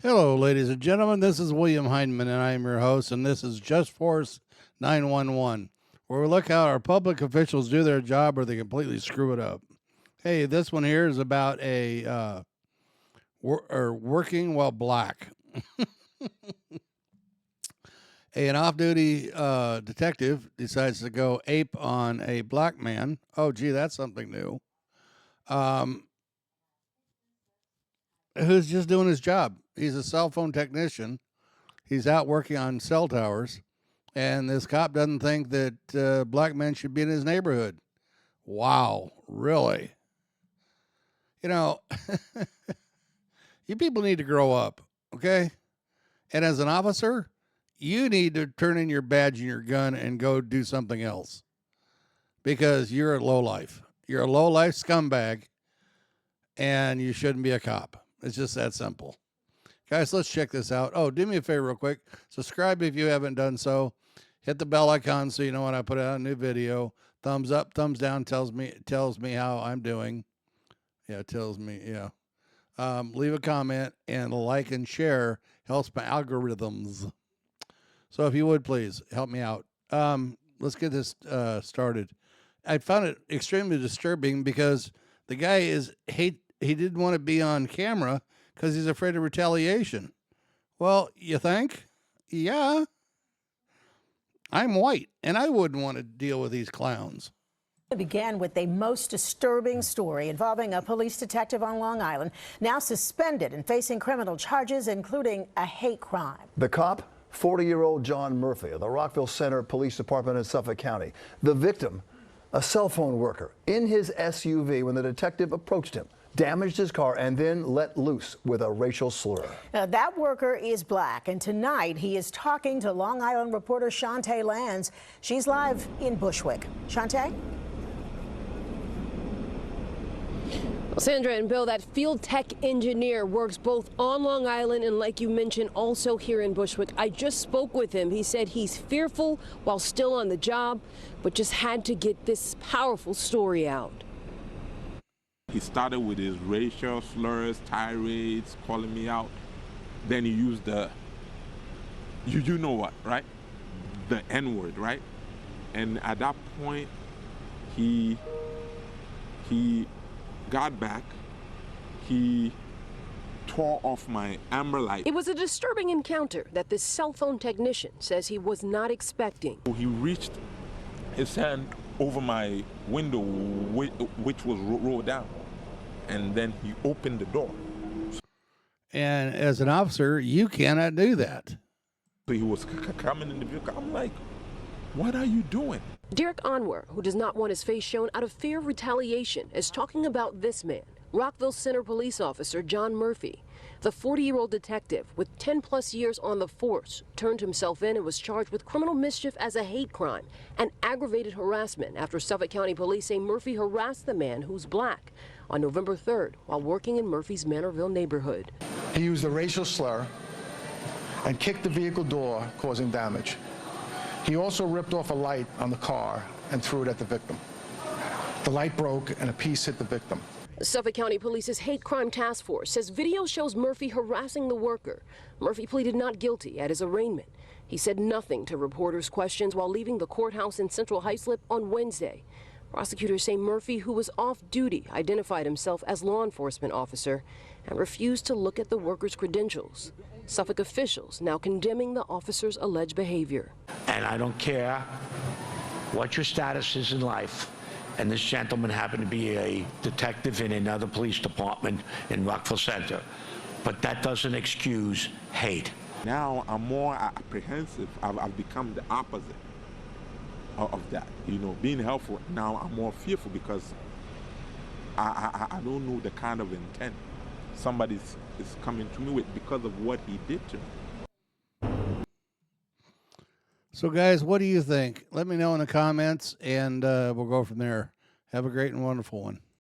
Hello, ladies and gentlemen. This is William Heineman, and I am your host, and this is Just Force 911, where we look how our public officials do their job or they completely screw it up. Hey, this one here is about working while black. An off-duty detective decides to go ape on a black man. Oh, gee, that's something new. Who's just doing his job. He's a cell phone technician. He's out working on cell towers, and this cop doesn't think that black men should be in his neighborhood. Wow, really? You know, you people need to grow up, okay? And as an officer, you need to turn in your badge and your gun and go do something else because you're a lowlife. You're a lowlife scumbag, and you shouldn't be a cop. It's just that simple. Guys, let's check this out. Oh, do me a favor real quick. Subscribe if you haven't done so. Hit the bell icon so you know when I put out a new video. Thumbs up, thumbs down tells me how I'm doing. Yeah, it tells me, yeah. Leave a comment and like and share helps my algorithms. So if you would please help me out. Let's get this started. I found it extremely disturbing because the guy he didn't want to be on camera because he's afraid of retaliation. Well, you think? Yeah. I'm white, and I wouldn't want to deal with these clowns. It began with a most disturbing story involving a police detective on Long Island, now suspended and facing criminal charges, including a hate crime. The cop, 40-year-old John Murphy of the Rockville Center Police Department in Suffolk County. The victim, a cell phone worker in his SUV when the detective approached him, damaged his car, and then let loose with a racial slur. Now, that worker is black, and tonight he is talking to Long Island reporter Shantae Lands. She's live in Bushwick. Shantae? Well, Sandra and Bill, that field tech engineer works both on Long Island and, like you mentioned, also here in Bushwick. I just spoke with him. He said he's fearful while still on the job, but just had to get this powerful story out. He started with his racial slurs, tirades, calling me out. Then he used the, you know what, right? The N-word, right? And at that point, he got back. He tore off my amber light. It was a disturbing encounter that this cell phone technician says he was not expecting. He reached his hand over my window, which was rolled down, and then he opened the door. And as an officer, you cannot do that. So he was coming in the vehicle. I'm like, what are you doing? Derek Onwer, who does not want his face shown out of fear of retaliation, is talking about this man, Rockville Center police officer John Murphy. The 40-year-old detective with 10-plus years on the force turned himself in and was charged with criminal mischief as a hate crime and aggravated harassment after Suffolk County police say Murphy harassed the man who's black on November 3rd while working in Murphy's Manorville neighborhood. He used a racial slur and kicked the vehicle door, causing damage. He also ripped off a light on the car and threw it at the victim. The light broke and a piece hit the victim. Suffolk County Police's Hate Crime Task Force says video shows Murphy harassing the worker. Murphy pleaded not guilty at his arraignment. He said nothing to reporters' questions while leaving the courthouse in Central Hyslop on Wednesday. Prosecutors say Murphy, who was off duty, identified himself as law enforcement officer and refused to look at the worker's credentials. Suffolk officials now condemning the officer's alleged behavior. And I don't care what your status is in life. And this gentleman happened to be a detective in another police department in Rockville Center. But that doesn't excuse hate. Now I'm more apprehensive. I've become the opposite of that. You know, being helpful, now I'm more fearful because I don't know the kind of intent somebody is coming to me with because of what he did to me. So, guys, what do you think? Let me know in the comments, and we'll go from there. Have a great and wonderful one.